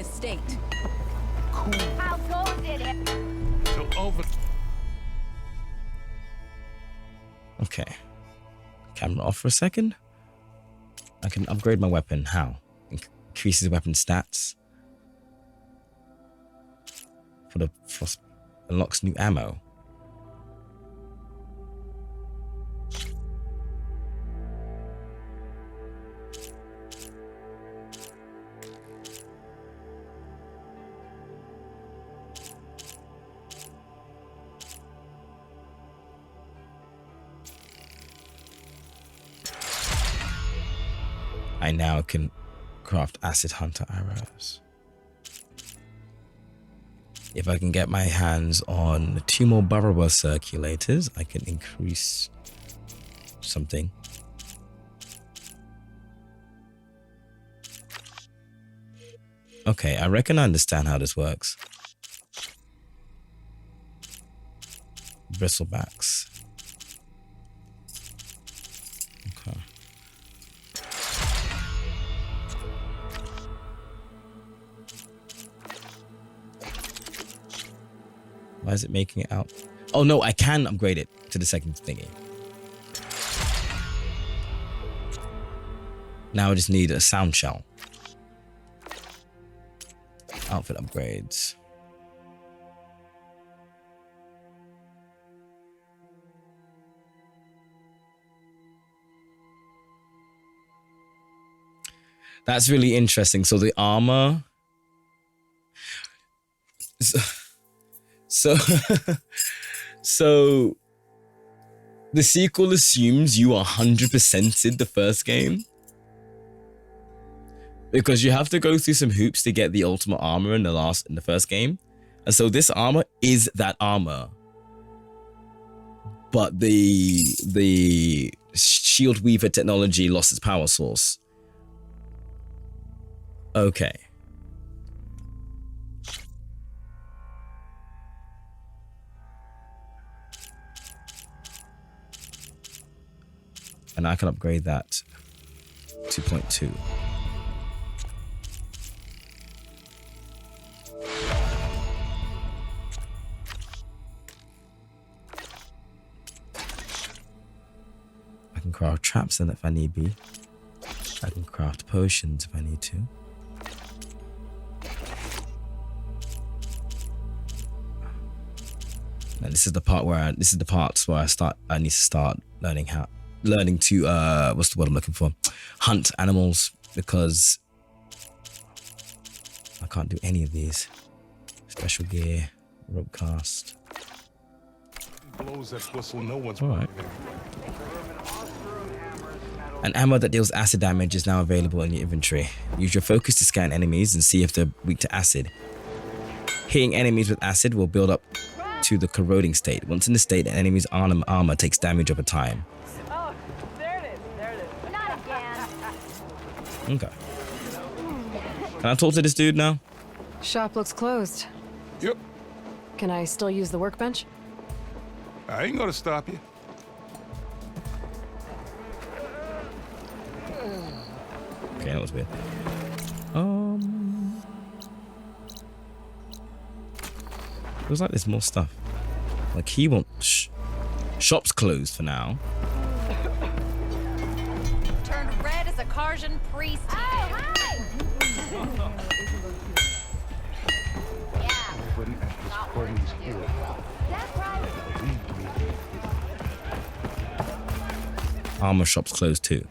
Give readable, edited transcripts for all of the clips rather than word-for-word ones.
his state. Cool. How goes it? So over. Okay. Camera off for a second. I can upgrade my weapon. How? Increases weapon stats. For the frost unlocks new ammo. I now can craft acid hunter arrows. If I can get my hands on 2 more burrower circulators, I can increase something. Okay, I reckon I understand how this works. Bristlebacks. Okay. Why is it making it out? Oh no, I can upgrade it to the second thingy. Now I just need a sound shell. Outfit upgrades. That's really interesting. So the armor. So, so the sequel assumes you 100%ed the first game, because you have to go through some hoops to get the ultimate armor in the first game, and so this armor is that armor, but the Shield Weaver technology lost its power source. Okay. And I can upgrade that 2.2. I can craft traps in it if I need be. I can craft potions if I need to. And this is the part where I need to start learning to what's the word I'm looking for? Hunt animals, because I can't do any of these. Special gear, rope cast. Blows that whistle, no one's Alright. An ammo that deals acid damage is now available in your inventory. Use your focus to scan enemies and see if they're weak to acid. Hitting enemies with acid will build up to the corroding state. Once in the state, an enemy's armor takes damage over time. Oh, there it is. There it is. Not again. Okay. Can I talk to this dude now? Shop looks closed. Yep. Can I still use the workbench? I ain't gonna stop you. Okay, that was weird. Feels like there's more stuff. Like he won't. Shop's closed for now. Turned red as a Karjan priest. Oh, hi! Yeah. That's right. Armor shop's closed too.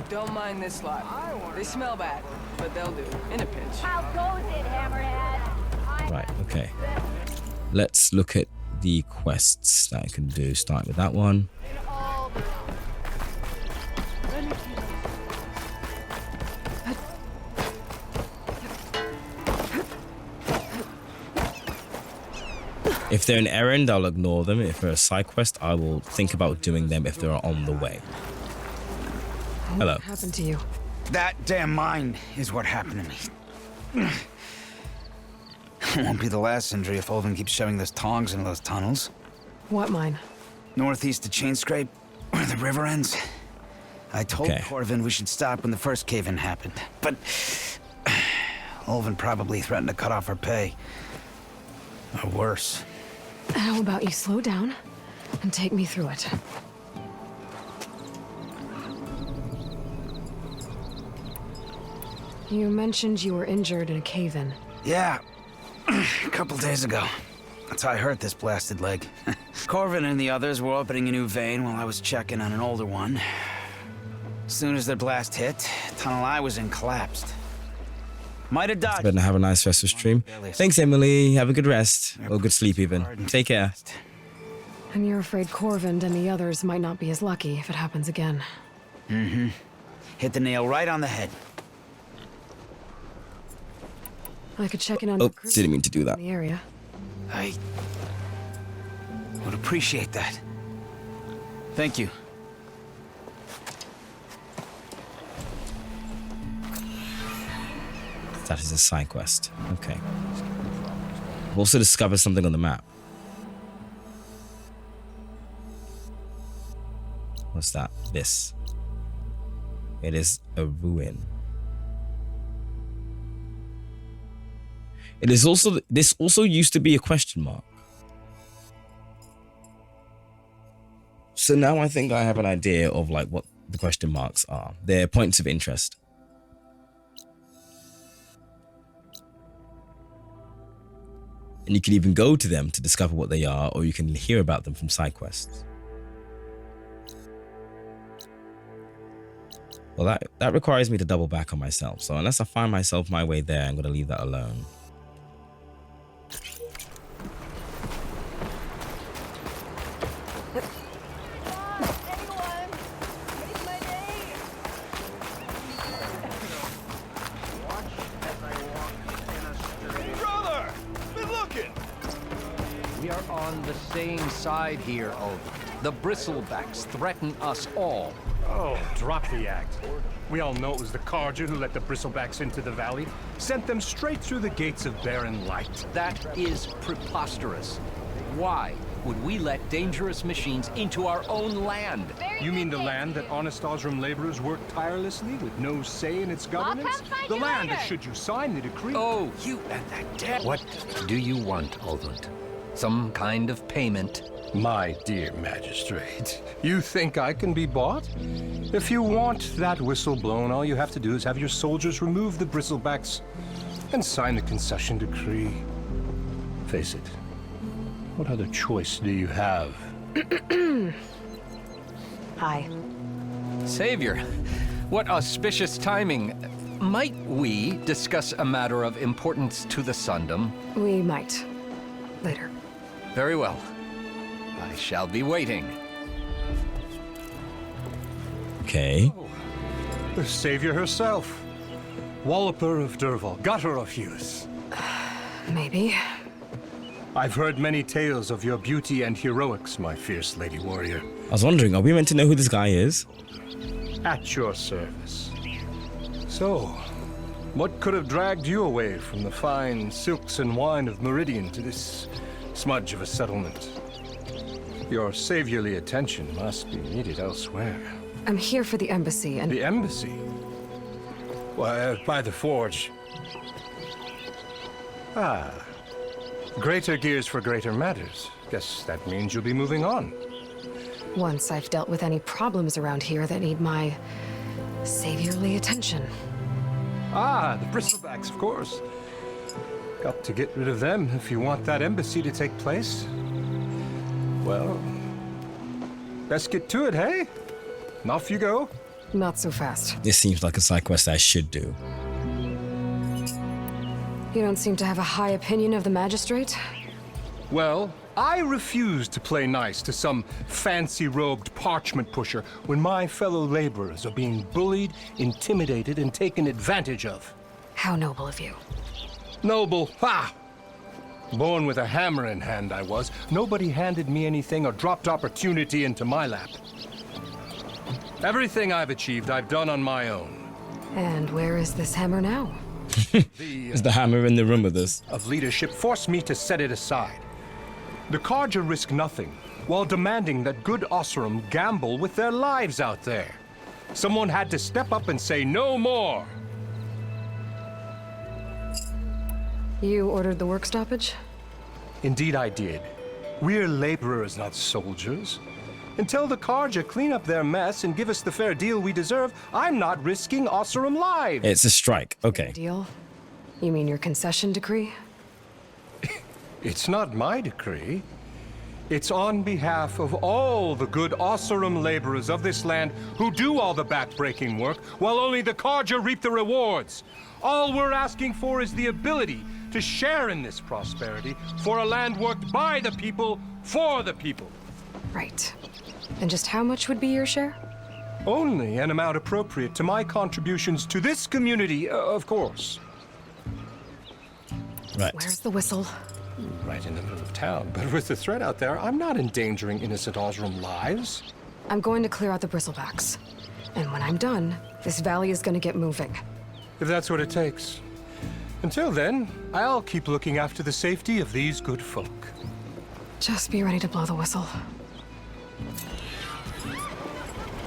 Don't mind this lot. They smell bad, but they'll do in a pinch. How goes it, Hammerhead? Right, okay. Let's look at the quests that I can do. Start with that one. If they're an errand, I'll ignore them. If they're a side quest, I will think about doing them if they're on the way. Hello. What happened to you? That damn mine is what happened to me. Won't be the last injury if Olvin keeps shoving those tongs into those tunnels. What mine? Northeast of Chainscrape, where the river ends. I told Okay. Corvin we should stop when the first cave-in happened, but Ulvin probably threatened to cut off her pay. Or worse. How about you slow down and take me through it? You mentioned you were injured in a cave-in. Yeah, a couple days ago. That's how I hurt this blasted leg. Corvin and the others were opening a new vein while I was checking on an older one. As soon as their blast hit, the tunnel I was in collapsed. Might have dodged. Better have a nice rest of stream. Thanks, Emily. Have a good rest. Or good sleep, even. Take care. And you're afraid Corvind and the others might not be as lucky if it happens again. Mm-hmm. Hit the nail right on the head. I could check in on Oh, the crew didn't mean to do that. in the area. I would appreciate that. Thank you. That is a side quest. Okay. I've also discovered something on the map. What's that? This. It is a ruin. It is also, this also used to be a question mark. So now I think I have an idea of like what the question marks are. They're points of interest. And you can even go to them to discover what they are, or you can hear about them from side quests. Well, that requires me to double back on myself. So unless I find myself my way there, I'm going to leave that alone. We are on the same side here, Ulvin. The bristlebacks threaten us all. Oh, drop the act. We all know it was the Carja who let the bristlebacks into the valley, sent them straight through the gates of barren light. That is preposterous. Why would we let dangerous machines into our own land? You mean the land that honest Osram laborers work tirelessly with no say in its governance? The land that, should you sign the decree... Oh, you and that dead... What do you want, Ulvin? Some kind of payment? My dear magistrate, you think I can be bought? If you want that whistle blown, all you have to do is have your soldiers remove the bristlebacks and sign the concession decree. Face it, what other choice do you have? Hi. Savior, what auspicious timing. Might we discuss a matter of importance to the Sundom? We might. Later. Very well. I shall be waiting. Okay. Oh, the savior herself. Walloper of Derval, gutter of Hughes. Maybe. I've heard many tales of your beauty and heroics, my fierce lady warrior. I was wondering, are we meant to know who this guy is? At your service. So, what could have dragged you away from the fine silks and wine of Meridian to this smudge of a settlement? Your saviorly attention must be needed elsewhere. I'm here for the embassy and... The embassy? Why, by the forge. Ah. Greater gears for greater matters. Guess that means you'll be moving on. Once I've dealt with any problems around here that need my saviorly attention. Ah, the bristlebacks, of course. Got to get rid of them if you want that embassy to take place. Well, best get to it, hey? And off you go. Not so fast. This seems like a side quest I should do. You don't seem to have a high opinion of the magistrate? Well, I refuse to play nice to some fancy-robed parchment pusher when my fellow laborers are being bullied, intimidated, and taken advantage of. How noble of you. Noble, ha! Born with a hammer in hand, I was. Nobody handed me anything or dropped opportunity into my lap. Everything I've achieved, I've done on my own. And where is this hammer now? Is the hammer in the room with us? Of leadership forced me to set it aside. The Carja risk nothing, while demanding that good Osram gamble with their lives out there. Someone had to step up and say no more. You ordered the work stoppage? Indeed I did. We're laborers, not soldiers. Until the Karja clean up their mess and give us the fair deal we deserve, I'm not risking Osseram lives. It's a strike. Okay. Deal? You mean your concession decree? It's not my decree. It's on behalf of all the good Osseram laborers of this land who do all the back-breaking work, while only the Karja reap the rewards. All we're asking for is the ability to share in this prosperity for a land worked by the people, for the people. Right. And just how much would be your share? Only an amount appropriate to my contributions to this community, of course. Right. Where's the whistle? Right in the middle of town. But with the threat out there, I'm not endangering innocent Osram lives. I'm going to clear out the bristlebacks. And when I'm done, this valley is going to get moving. If that's what it takes. Until then, I'll keep looking after the safety of these good folk. Just be ready to blow the whistle.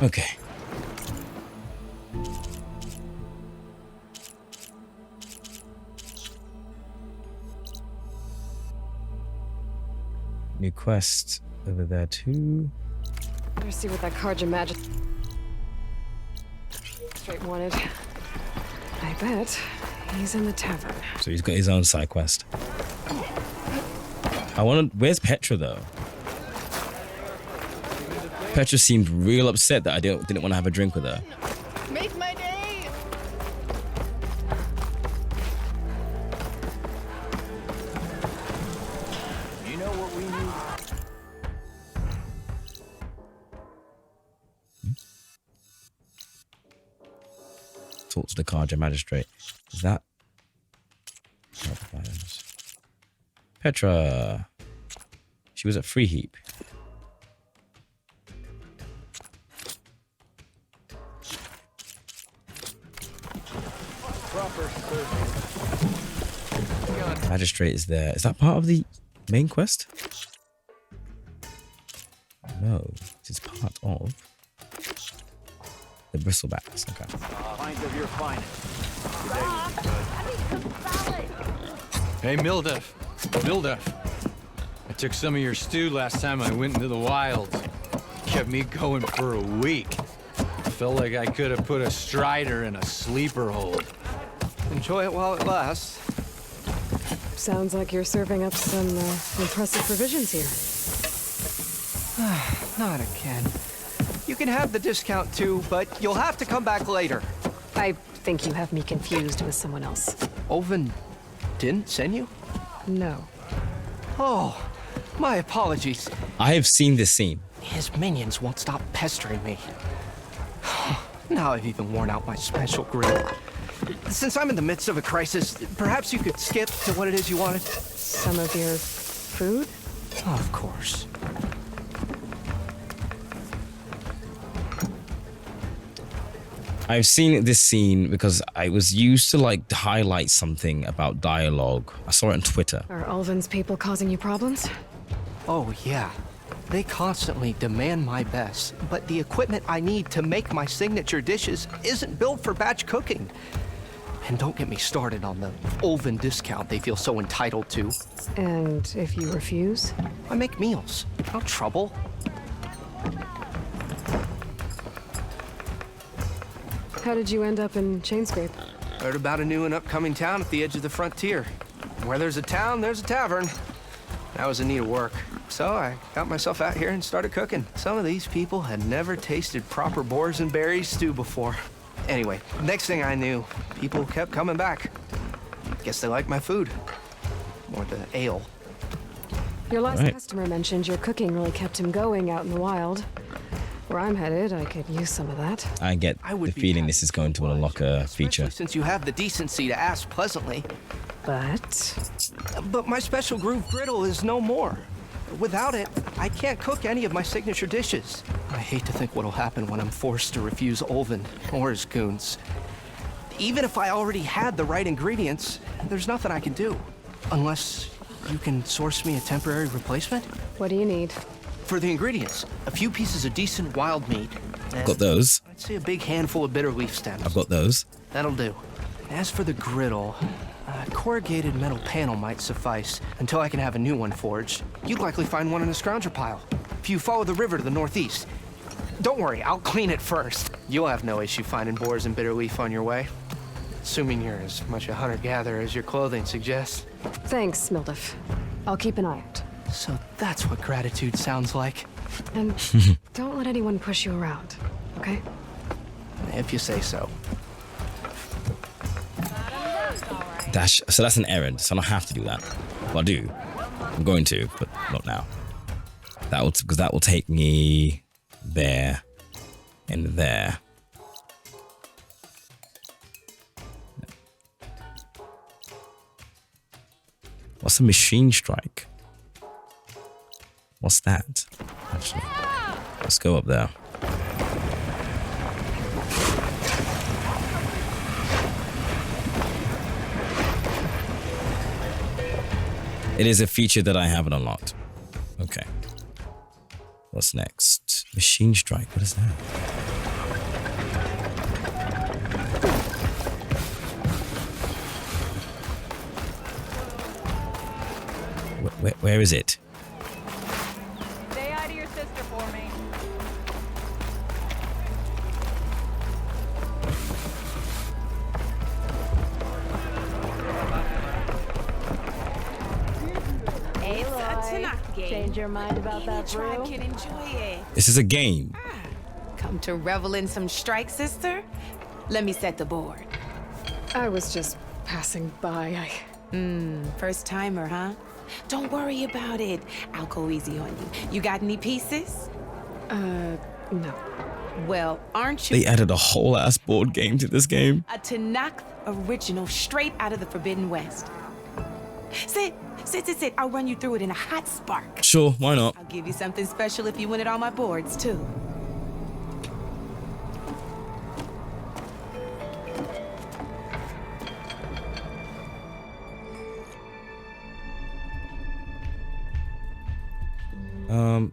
Okay. New quest over there too. Better see what that Karja magic straight wanted. I bet he's in the tavern. So he's got his own side quest. Where's Petra though? Petra seemed real upset that I didn't want to have a drink with her. Make my day! You know what we need? Talk to the Karja magistrate. Is that Petra? She was at Free Heap. Magistrate is there. Is that part of the main quest? No, it is part of the bristlebacks. Okay. Pint of your finest. Hey, Mildef. I took some of your stew last time I went into the wilds. Kept me going for a week. Felt like I could have put a strider in a sleeper hold. Enjoy it while it lasts. Sounds like you're serving up some impressive provisions here. Not again. You can have the discount too, but you'll have to come back later. I think you have me confused with someone else. Oven didn't send you? No. Oh, my apologies. I have seen this scene. His minions won't stop pestering me. Now I've even worn out my special grill. Since I'm in the midst of a crisis, perhaps you could skip to what it is you wanted? Some of your food? Of course. I've seen this scene because I was used to like highlight something about dialogue. I saw it on Twitter. Are Ulvin's people causing you problems? Oh, yeah. They constantly demand my best, but the equipment I need to make my signature dishes isn't built for batch cooking. And don't get me started on the Ulvin discount they feel so entitled to. And if you refuse? I make meals. No trouble. How did you end up in Chainscrape? Heard about a new and upcoming town at the edge of the frontier. Where there's a town, there's a tavern. That was in need of work. So I got myself out here and started cooking. Some of these people had never tasted proper boars and berries stew before. Anyway, next thing I knew, people kept coming back. Guess they like my food. Or the ale. Your last Right. customer mentioned your cooking really kept him going out in the wild. Where I'm headed, I could use some of that. I get I would the be feeling happy this is going to oblige, unlock a especially feature. since you have the decency to ask pleasantly. But My special groove griddle is no more. Without it, I can't cook any of my signature dishes. I hate to think what'll happen when I'm forced to refuse Ulvin or his goons. Even if I already had the right ingredients, there's nothing I can do. Unless you can source me a temporary replacement? what do you need? For the ingredients, a few pieces of decent wild meat. And Got those. I'd say a big handful of bitter leaf stems. I've got those. That'll do. As for the griddle, A corrugated metal panel might suffice until I can have a new one forged. You'd likely find one in a scrounger pile. If you follow the river to the northeast. Don't worry, I'll clean it first. You'll have no issue finding boars and bitter leaf on your way. Assuming you're as much a hunter-gatherer as your clothing suggests. Thanks, Mildef. I'll keep an eye out. So that's what gratitude sounds like. And don't let anyone push you around, okay? If you say so. Dash. So that's an errand. So I don't have to do that. Well, I do. I'm going to, but not now. Because that will take me there and there. What's a machine strike? What's that? Actually, let's go up there. It is a feature that I haven't unlocked. Okay. What's next? Machine strike. What is that? Where is it? Say hi to your sister for me. Change your mind about that brew? Can enjoy it. This is a game. Come to revel in some strike, sister? Let me set the board. I was just passing by. First timer, huh? Don't worry about it. I'll go easy on you. You got any pieces? No. Well, aren't you They added a whole ass board game to this game. a Tanakh original straight out of the Forbidden West? Sit. I'll run you through it in a hot spark. Sure, why not? I'll give you something special if you win at all my boards, too.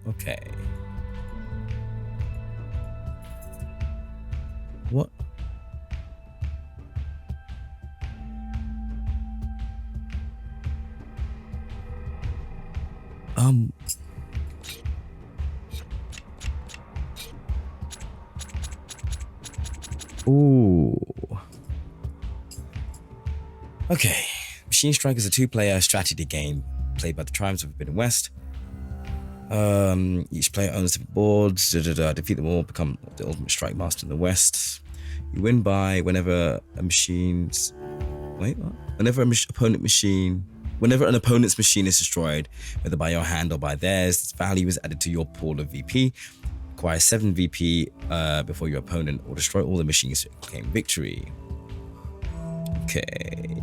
Okay. What? Ooh. Okay. Machine Strike is a two-player strategy game played by the tribes of the Forbidden West. Each player owns different boards. Defeat them all, become the ultimate strike master in the West. You win by whenever an opponent's machine is destroyed, whether by your hand or by theirs, its value is added to your pool of VP. Acquire 7 VP before your opponent, or destroy all the machines to claim victory. Okay.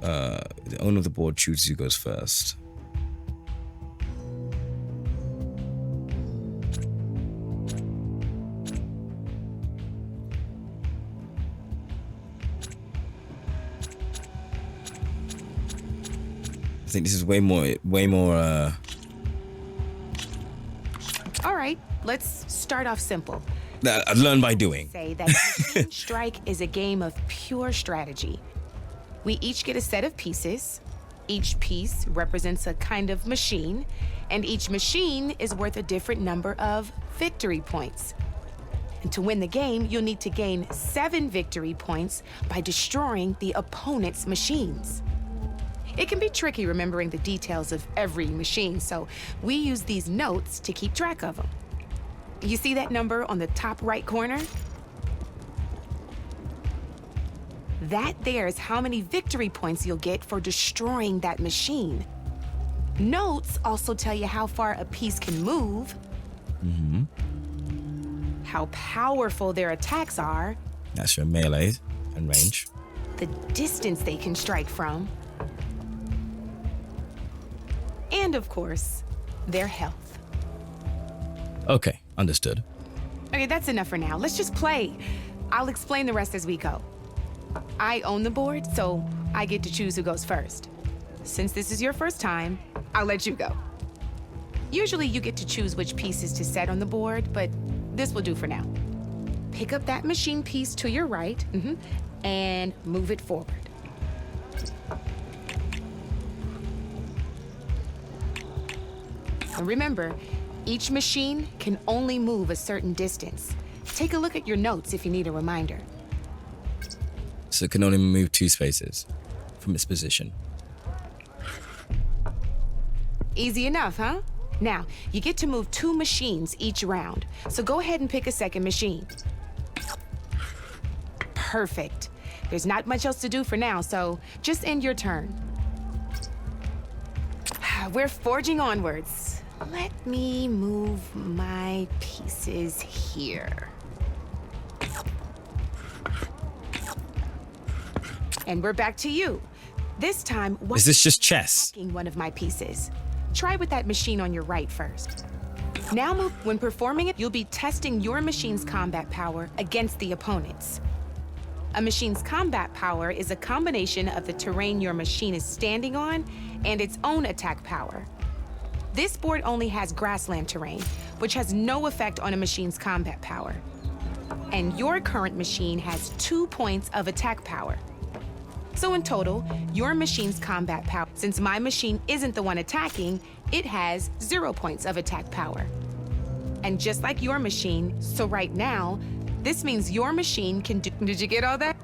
The owner of the board chooses who goes first. I think this is way more. All right, let's start off simple. I learn by doing. Say that Machine Strike is a game of pure strategy. We each get a set of pieces. Each piece represents a kind of machine, and each machine is worth a different number of victory points. And to win the game, you'll need to gain 7 victory points by destroying the opponent's machines. It can be tricky remembering the details of every machine, so we use these notes to keep track of them. You see that number on the top right corner? That there is how many victory points you'll get for destroying that machine. Notes also tell you how far a piece can move, how powerful their attacks are, That's your melee and range. the distance they can strike from, and of course, their health. Okay, understood. Okay, that's enough for now. Let's just play. I'll explain the rest as we go. I own the board, so I get to choose who goes first. Since this is your first time, I'll let you go. Usually you get to choose which pieces to set on the board, but this will do for now. Pick up that machine piece to your right, and move it forward. And remember, each machine can only move a certain distance. Take a look at your notes if you need a reminder. So it can only move 2 spaces from its position. Easy enough, huh? Now, you get to move 2 machines each round. So go ahead and pick a second machine. Perfect. There's not much else to do for now, so just end your turn. We're forging onwards. Let me move my pieces here. And we're back to you. This time, Is this just chess? one of my pieces. Try with that machine on your right first. Now move. When performing it, you'll be testing your machine's combat power against the opponent's. A machine's combat power is a combination of the terrain your machine is standing on and its own attack power. This board only has grassland terrain, which has no effect on a machine's combat power. And your current machine has 2 points of attack power. So in total, your machine's combat power, since my machine isn't the one attacking, it has 0 points of attack power. And just like your machine, so right now, this means your machine can do... Did you get all that?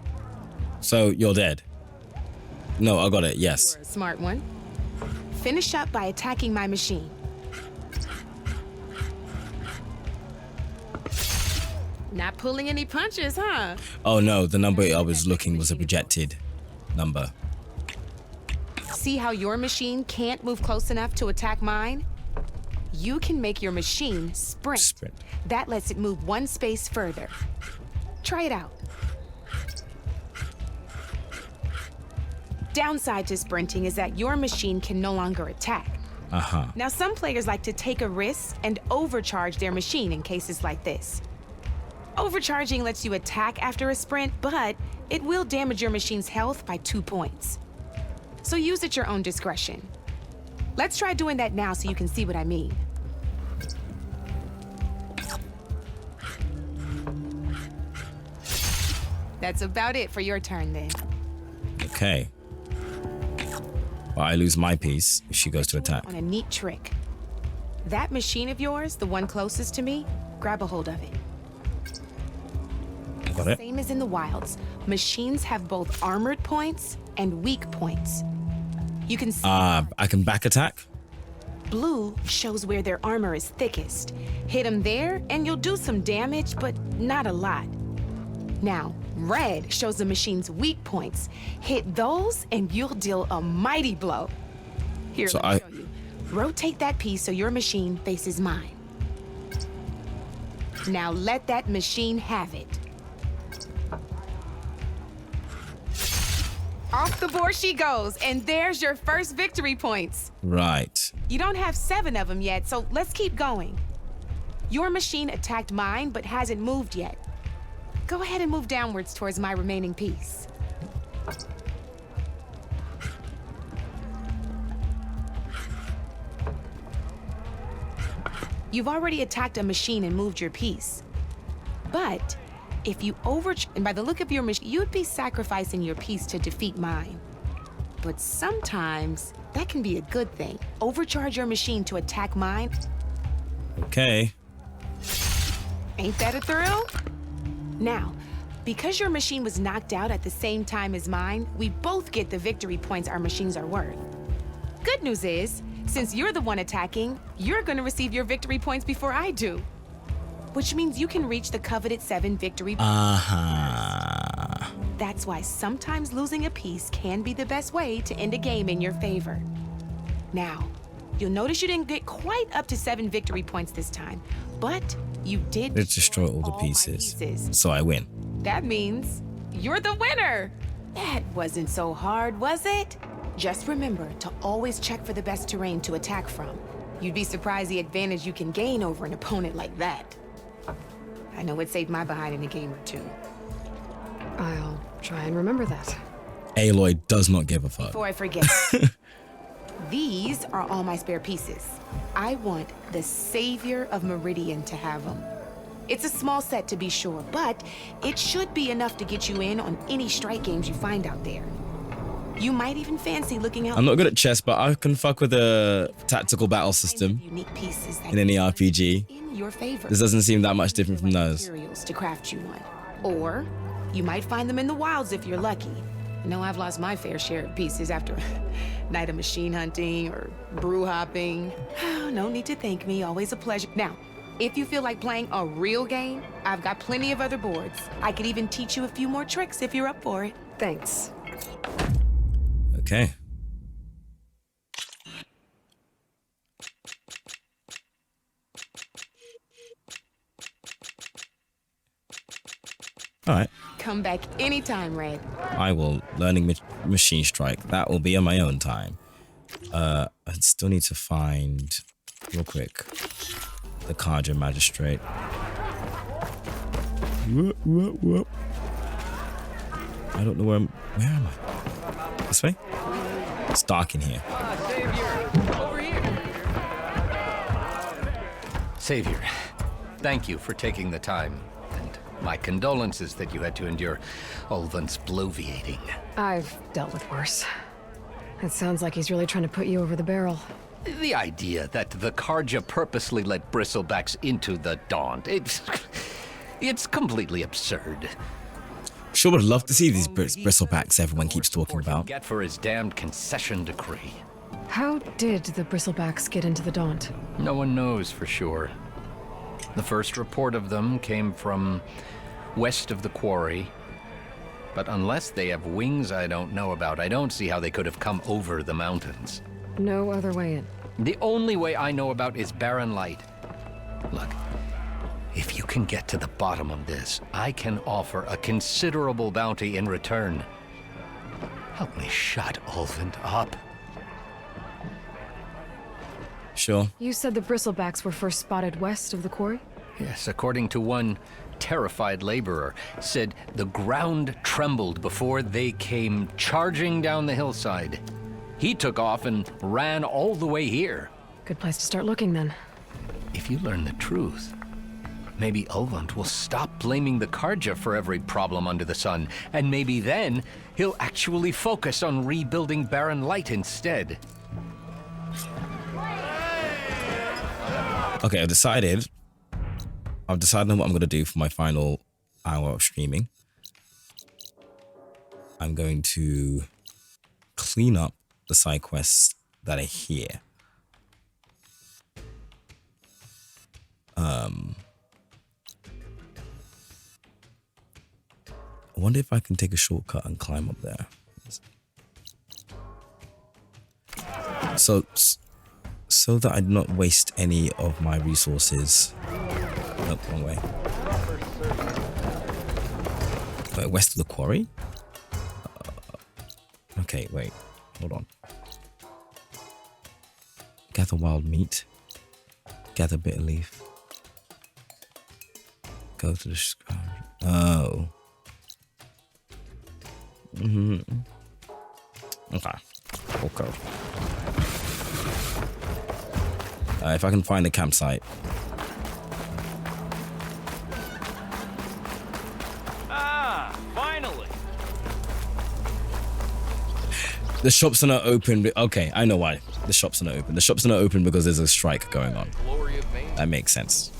So you're dead. No, I got it, yes. You're a smart one. Finish up by attacking my machine. Not pulling any punches, huh? Oh no, the number I was looking was a projected number. See how your machine can't move close enough to attack mine? You can make your machine sprint. That lets it move 1 space further. Try it out. Downside to sprinting is that your machine can no longer attack. Now, some players like to take a risk and overcharge their machine in cases like this. Overcharging lets you attack after a sprint, but it will damage your machine's health by 2 points. So use at your own discretion. Let's try doing that now so you can see what I mean. That's about it for your turn then. Okay. Well, I lose my piece if she goes to attack. On a neat trick. That machine of yours, the one closest to me, grab a hold of it. Got it. Same as in the wilds. Machines have both armored points and weak points. You can see I can back attack? blue shows where their armor is thickest. Hit them there and you'll do some damage, but not a lot. Now, red shows the machine's weak points. Hit those and you'll deal a mighty blow. Here, So let me show you. Rotate that piece so your machine faces mine. Now let that machine have it. Off the board she goes, and there's your first victory points. Right. You don't have 7 of them yet, so let's keep going. Your machine attacked mine, but hasn't moved yet. Go ahead and move downwards towards my remaining piece. You've already attacked a machine and moved your piece. But if you and by the look of your machine, you'd be sacrificing your piece to defeat mine. But sometimes that can be a good thing. Overcharge your machine to attack mine. Okay. Ain't that a thrill? Now, because your machine was knocked out at the same time as mine, we both get the victory points our machines are worth. Good news is, since you're the one attacking, you're gonna receive your victory points before I do. Which means you can reach the coveted 7 victory points. That's why sometimes losing a piece can be the best way to end a game in your favor. Now, you'll notice you didn't get quite up to 7 victory points this time, but you did Let's destroy all the pieces. So I win. That means you're the winner. That wasn't so hard, was it? Just remember to always check for the best terrain to attack from. You'd be surprised the advantage you can gain over an opponent like that. I know it saved my behind in a game or 2. I'll try and remember that. Aloy does not give a fuck. Before I forget, these are all my spare pieces. I want the Savior of Meridian to have them. It's a small set to be sure, but it should be enough to get you in on any strike games you find out there. You might even fancy looking out. I'm not good at chess, but I can fuck with a tactical battle system unique pieces that in any RPG. in your favor. This doesn't seem that much different from those. Materials to craft you one. Or you might find them in the wilds if you're lucky. I know I've lost my fair share of pieces after a night of machine hunting or brew hopping. No need to thank me, always a pleasure. Now, if you feel like playing a real game, I've got plenty of other boards. I could even teach you a few more tricks if you're up for it. Thanks. Okay. All right. Come back anytime, Red. I will learning machine strike. That will be on my own time. I still need to find real quick the Karja magistrate. Whoop, whoop, whoop. I don't know where am I? This way? It's dark in here. Savior, over here. Savior, thank you for taking the time. And my condolences that you had to endure Ulvan's bloviating. I've dealt with worse. It sounds like he's really trying to put you over the barrel. The idea that the Karja purposely let bristlebacks into the Daunt, it's completely absurd. Sure would love to see these bristlebacks everyone keeps talking about. Get for his damned concession decree. How did the bristlebacks get into the Daunt? No one knows for sure. The first report of them came from west of the quarry. But unless they have wings I don't know about, I don't see how they could have come over the mountains. No other way in. The only way I know about is barren light. Look, if you can get to the bottom of this, I can offer a considerable bounty in return. Help me shut Ulvan up. Sure. You said the bristlebacks were first spotted west of the quarry? Yes, according to one terrified laborer, said the ground trembled before they came charging down the hillside. He took off and ran all the way here. Good place to start looking then. If you learn the truth, maybe Ulvant will stop blaming the Karja for every problem under the sun, and maybe then he'll actually focus on rebuilding Barren Light instead. Okay, I've decided on what I'm going to do for my final hour of streaming. I'm going to clean up the side quests that are here. I wonder if I can take a shortcut and climb up there. So that I do not waste any of my resources. Nope, wrong way. Wait, west of the quarry? Okay, wait. Hold on. Gather wild meat. Gather bitter leaf. Go to the... Oh. Okay. Okay. If I can find a campsite. Ah, finally. The shops are not open. Okay, I know why. The shops are not open. The shops are not open because there's a strike going on. That makes sense.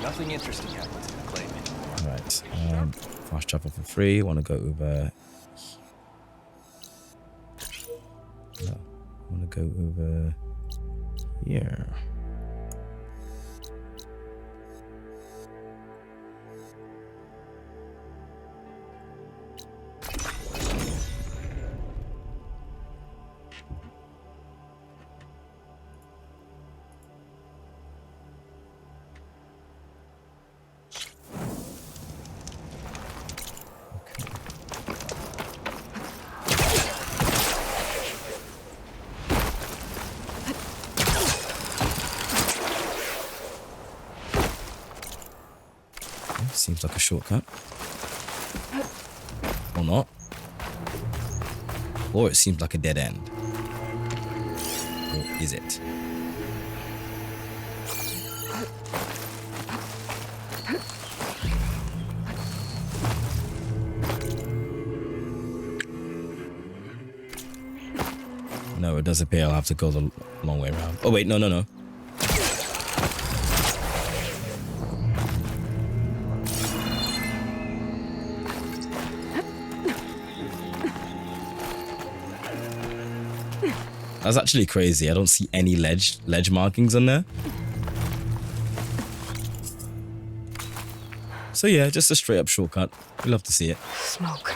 Nothing interesting happens in the claim. Alright. Fast travel for free. Want to go over... No. I want to go over here. Seems like a shortcut. Or not. Or it seems like a dead end. Or is it? No, it does appear I'll have to go the long way around. Oh, wait, no. That's actually crazy. I don't see any ledge markings on there. So yeah, just a straight up shortcut. We love to see it. Smoke.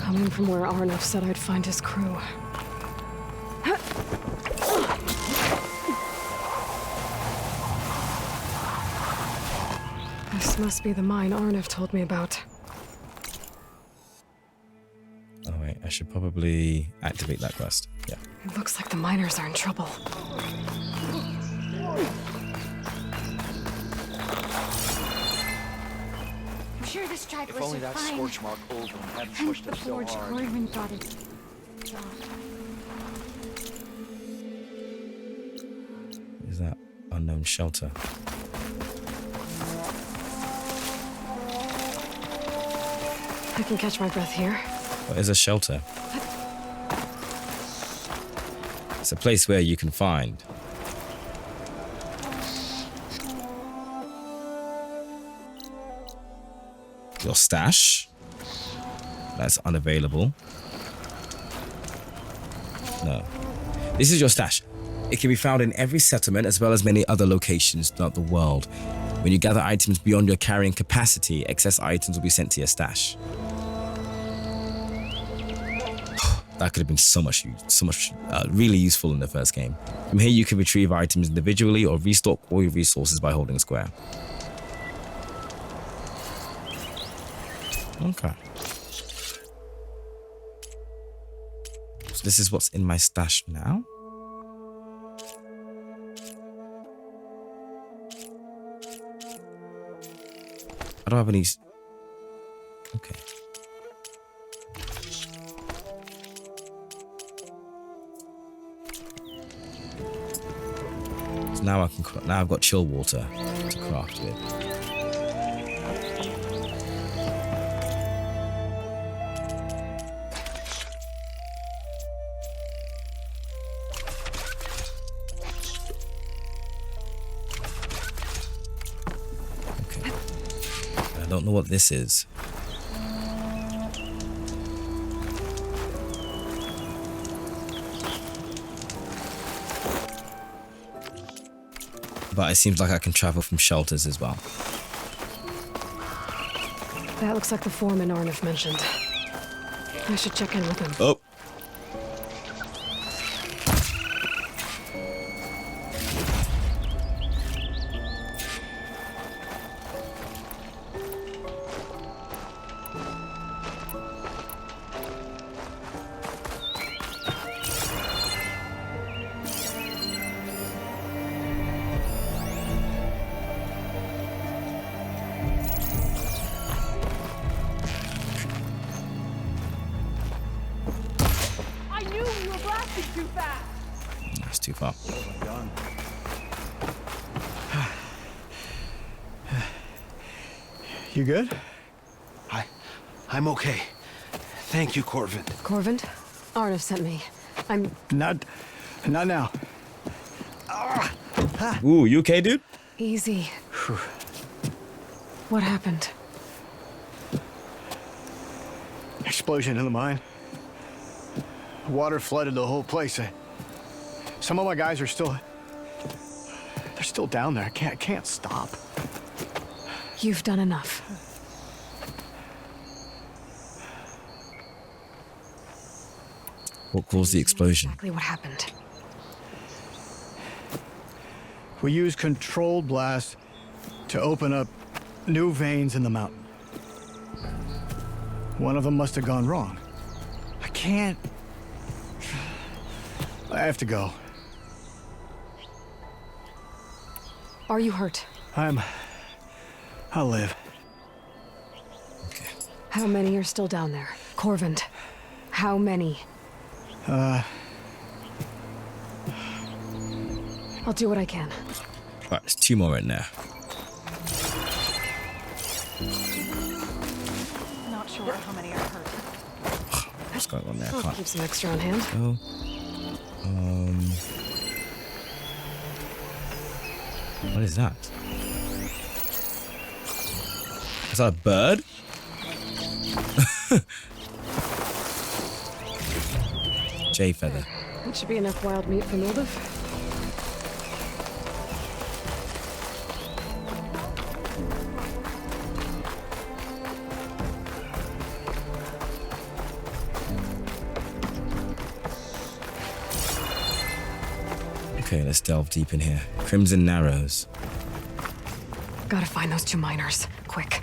Coming from where Arnav said I'd find his crew. This must be the mine Arnav told me about. Oh wait, I should probably activate that quest. Yeah. It looks like the miners are in trouble. I'm sure this strike If was only that fine. scorch mark Oldham hadn't Hence pushed the him so forge hard. Corvin got it. Is that unknown shelter? I can catch my breath here. What is a shelter? It's a place where you can find your stash. That's unavailable. No. This is your stash. It can be found in every settlement as well as many other locations throughout the world. When you gather items beyond your carrying capacity, excess items will be sent to your stash. That could have been so much really useful in the first game. From here, you can retrieve items individually or restock all your resources by holding square. Okay. So this is what's in my stash now. I don't have any. Okay. So now I've got chill water to craft with. I don't know what this is. But it seems like I can travel from shelters as well. That looks like the foreman Arnav mentioned. I should check in with him. Oh. Too fast. That's too far. You good? I'm okay. Thank you, Corvin. Corvin? Arnav sent me. I'm... Not now. Ooh, you okay, dude? Easy. What happened? Explosion in the mine. Water flooded the whole place. Some of my guys are still... They're still down there. I can't stop. You've done enough. What caused the explosion? Exactly what happened. We used controlled blast to open up new veins in the mountain. One of them must have gone wrong. I can't... I have to go. Are you hurt? I'll live. Okay. How many are still down there? Corvin, how many? I'll do what I can. Right, there's 2 more in there. Not sure how many are hurt. What's going on there? I I'll can't. keep some extra on hand. Oh. What is that? Is that a bird? Jay feather. That should be enough wild meat for Mildev. Okay, let's delve deep in here. Crimson Narrows. Gotta find those 2 miners. Quick.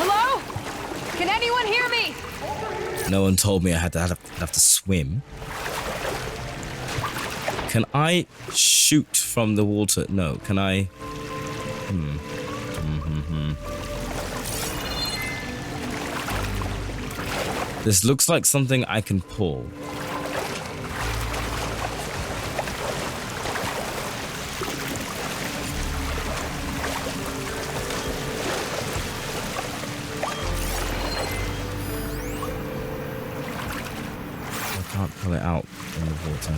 Hello? Can anyone hear me? No one told me I had to have to swim. Can I shoot from the water? No. Can I? This looks like something I can pull. I can't pull it out from the water.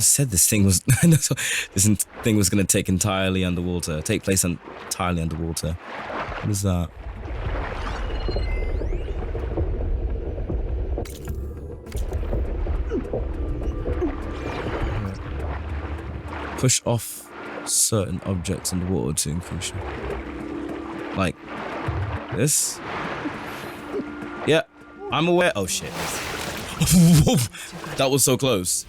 Said this thing was this thing was going to take place entirely underwater. What is that? Push off certain objects in the water to increase your... Like this? Yeah, I'm aware. Oh shit. That was so close.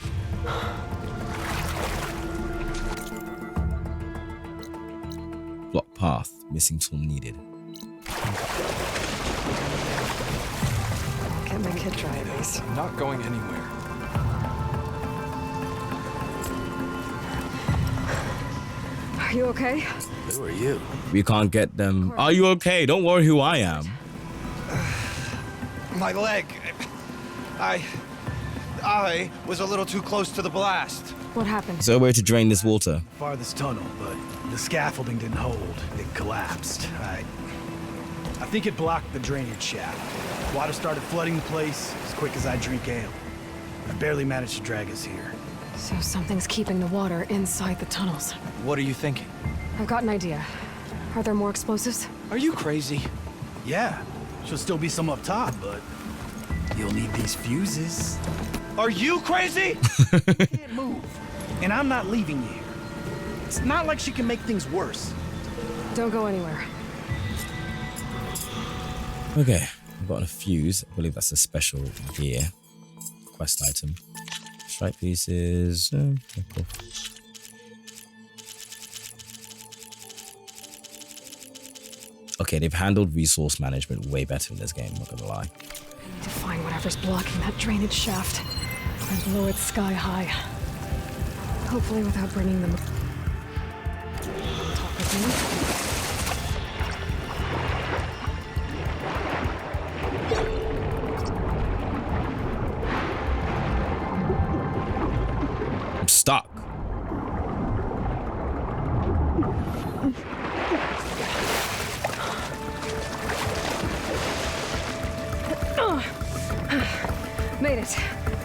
Block path. Missing tool needed. Get my kid try these. I'm not going anywhere. Are you okay? Who are you? We can't get them. Are you okay? Don't worry who I am. My leg. I was a little too close to the blast. What happened? Is there a way to drain this water? Farthest tunnel, but the scaffolding didn't hold. It collapsed. I think it blocked the drainage shaft. Water started flooding the place as quick as I drink ale. I barely managed to drag us here. So something's keeping the water inside the tunnels. What are you thinking? I've got an idea. Are there more explosives? Are you crazy? Yeah, should still be some up top, but you'll need these fuses. Are you crazy? Can't move. And I'm not leaving you here. It's not like she can make things worse. Don't go anywhere. Okay, I've got a fuse. I believe that's a special gear quest item. Strike pieces. Okay, cool. Okay, they've handled resource management way better in this game, I'm not gonna lie. I need to find whatever's blocking that drainage shaft and blow it sky high. Hopefully without bringing them on top of me. I'm stuck. Made it.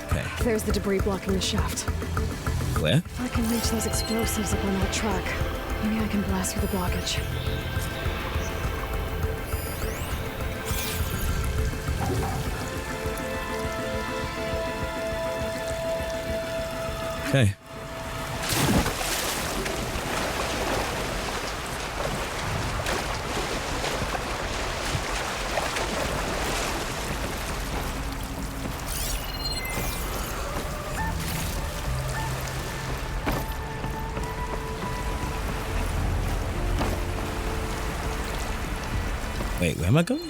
Okay. There's the debris blocking the shaft. Where? If I can reach those explosives up on that track, maybe I can blast through the blockage. Okay. Wait, where am I going?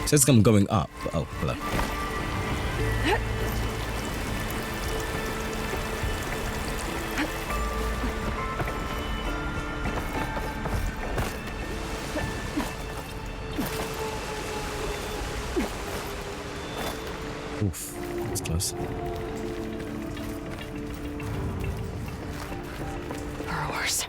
It says I'm going up. Oh, hello. Oof, that's close. Burrowers.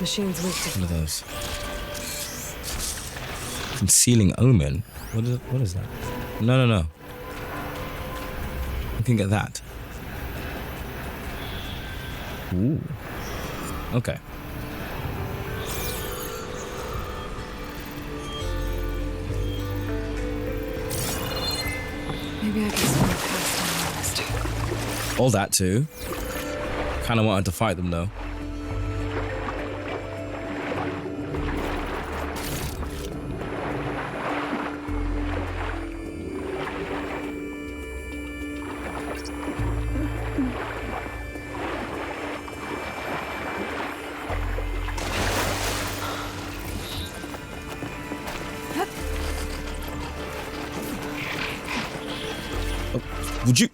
Machine's weak to One of those. Concealing omen. What is that? No. I can get that. Ooh. Okay. Maybe I can sneak past on the list. All that too. Kind of wanted to fight them though. Would you?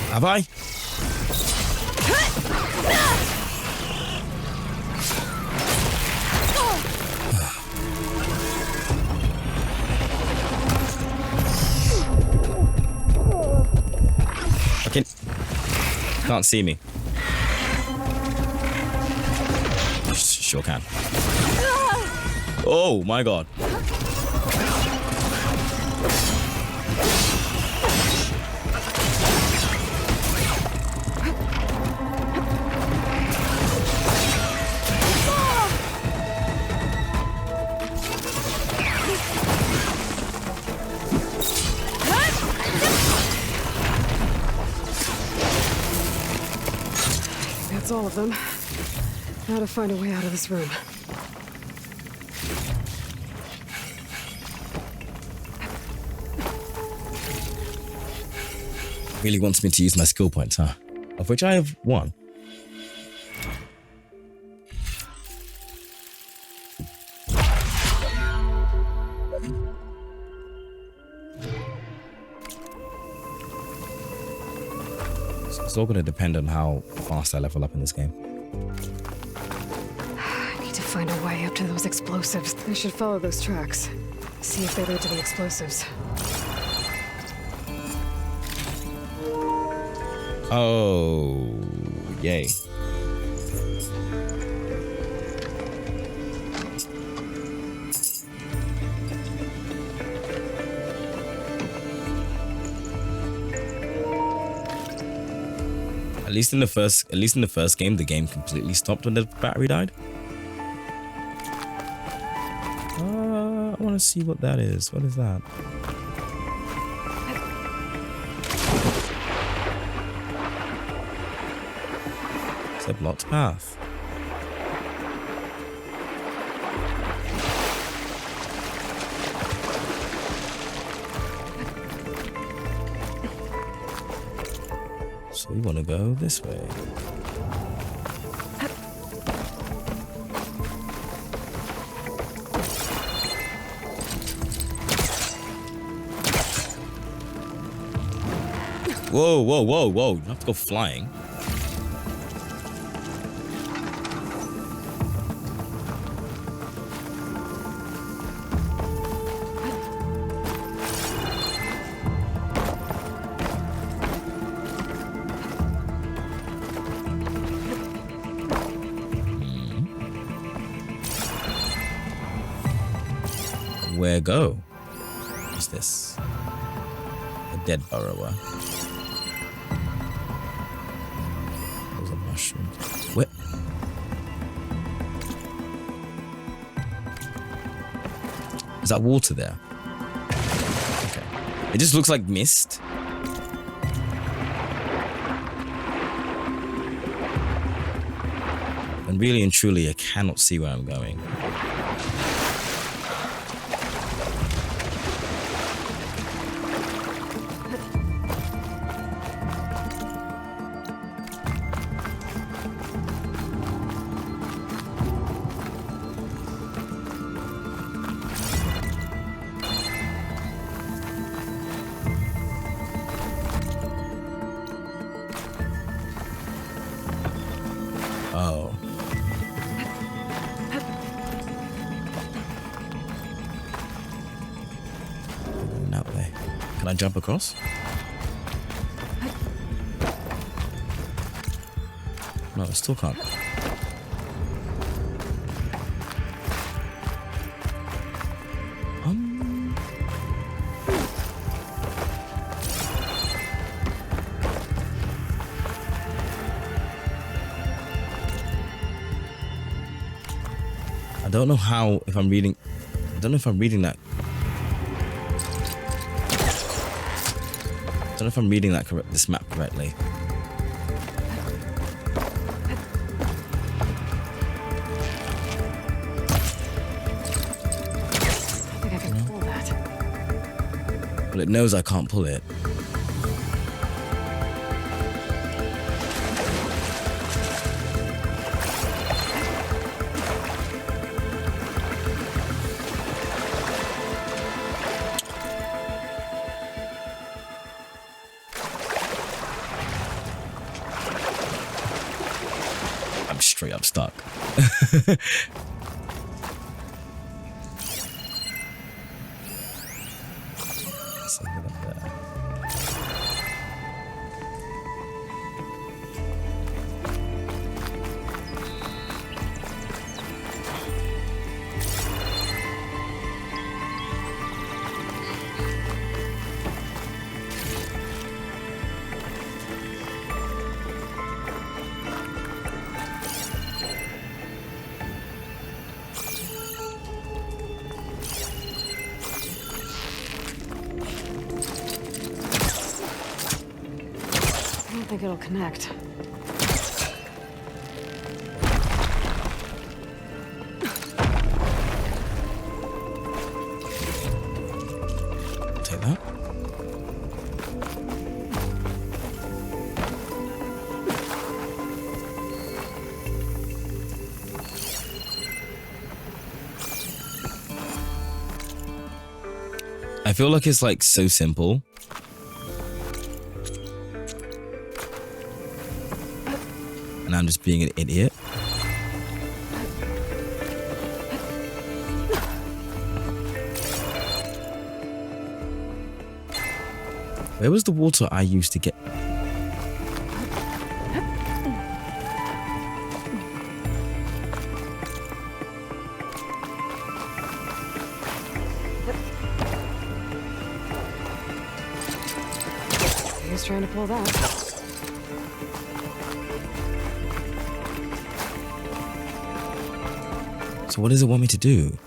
Have I? Can't see me. Sure can. Oh my god. That's all of them. Now to find a way out of this room. Really wants me to use my skill points, huh? Of which I have one. It's all going to depend on how fast I level up in this game. I need to find a way up to those explosives. I should follow those tracks. See if they lead to the explosives. Oh, yay. At least in the first game, the game completely stopped when the battery died. I want to see what that is. What is that? It's a blocked path. So we want to go this way. Whoa, whoa, whoa, whoa. You have to go flying. Where go? What's this? A dead burrower. Those are mushrooms. What? Is that water there? Okay. It just looks like mist. And really and truly, I cannot see where I'm going. Can I jump across? No, I still can't. I don't know how, if I'm reading, I don't know if I'm reading that. I don't know if I'm reading that this map correctly. I think I can pull that. But it knows I can't pull it. I'm straight up stuck. Something up there. I don't think it'll connect. Take that. I feel like it's like so simple. And I'm just being an idiot. Where was the water I used to get? He's trying to pull that. So what does it want me to do?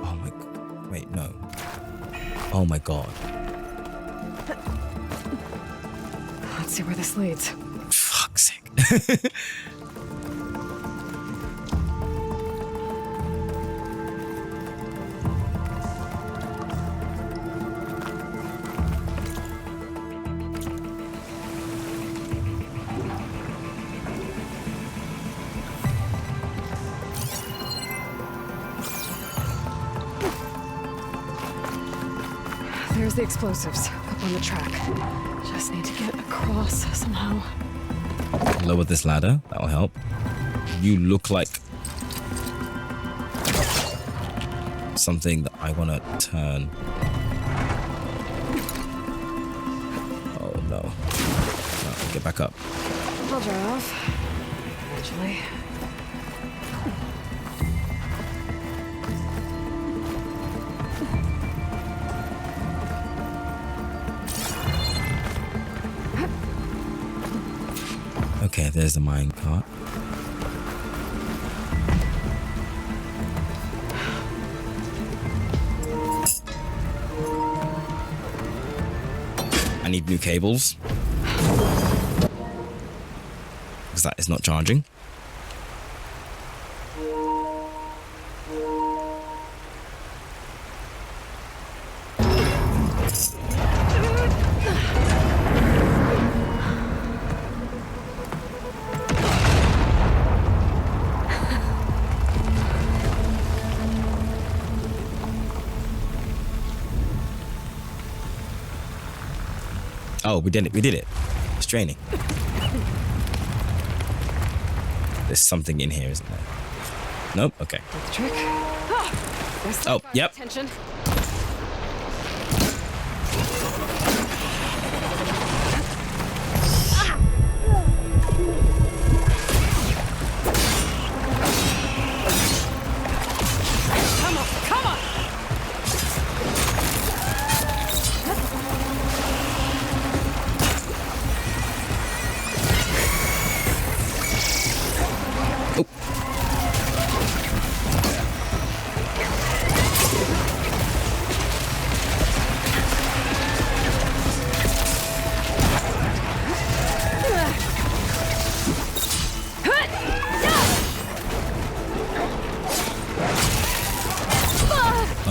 Oh my, wait, no. Oh my God. Let's see where this leads. Fuck's sake. There's the explosives up on the track. Just need to get across somehow. Lower this ladder. That'll help. You look like something that I want to turn. Oh no. No, get back up. I'll dry off. Eventually. Okay, there's the mine cart. I need new cables. Because that is not charging. Oh, we did it. We did it. It's draining. There's something in here, isn't there? Nope. Okay. That's the trick. Oh, yep. Attention. Come on, come on.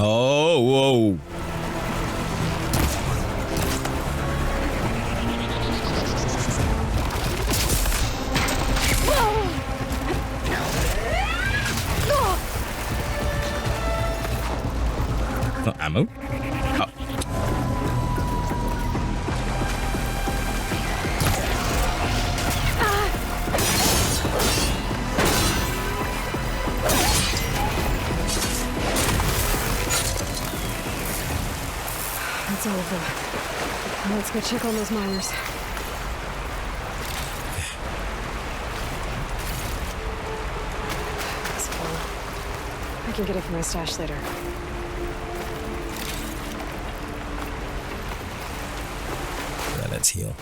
Oh, whoa. Not ammo. Oh. It's over. Let's go check on those miners. It's full. I can get it from my stash later. Right, let's heal.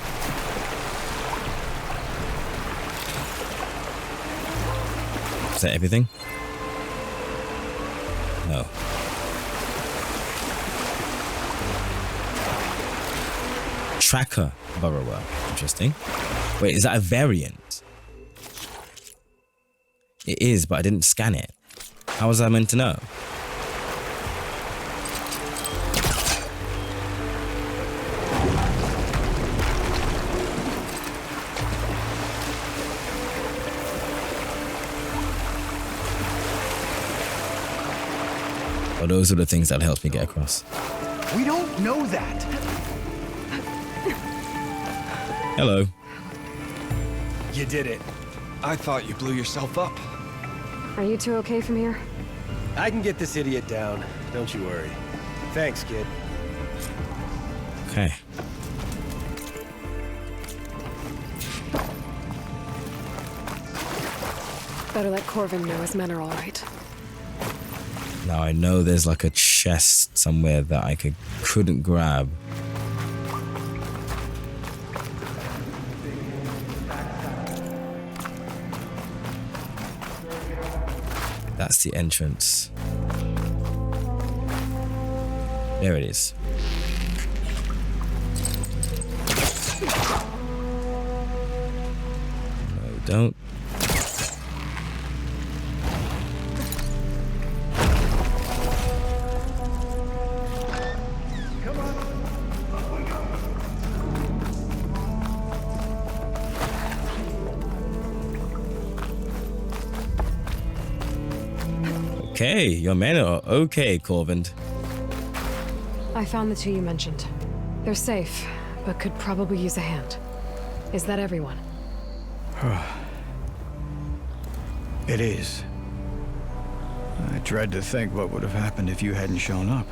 Is that everything? No. Tracker borrower. Interesting. Wait, is that a variant? It is, but I didn't scan it. How was I meant to know? Well, those are the things that help me get across. We don't know that. Hello. You did it. I thought you blew yourself up. Are you two okay from here? I can get this idiot down. Don't you worry. Thanks, kid. Okay. Better let Corvin know his men are all right. Now I know there's like a chest somewhere that I couldn't grab. That's the entrance. There it is. No, don't. Okay, your men are okay, Corvind. I found the two you mentioned. They're safe, but could probably use a hand. Is that everyone? It is. I dread to think what would have happened if you hadn't shown up.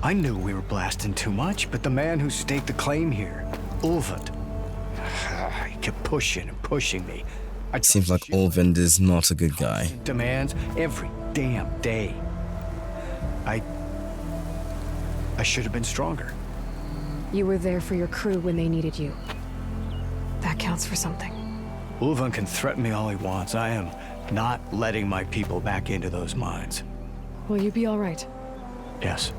I knew we were blasting too much, but the man who staked the claim here, Ulvad, he kept pushing and pushing me. It seems like Ulvind is not a good guy. Demands every damn day. I should have been stronger. You were there for your crew when they needed you. That counts for something. Ulvan can threaten me all he wants. I am not letting my people back into those mines. Will you be all right? Yes.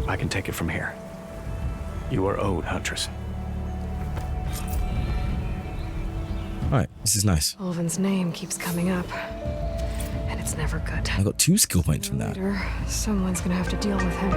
I can take it from here. You are owed, Huntress. Alright, this is nice. Ulvin's name keeps coming up. And it's never good. I got 2 skill points from that. Later, someone's gonna have to deal with him.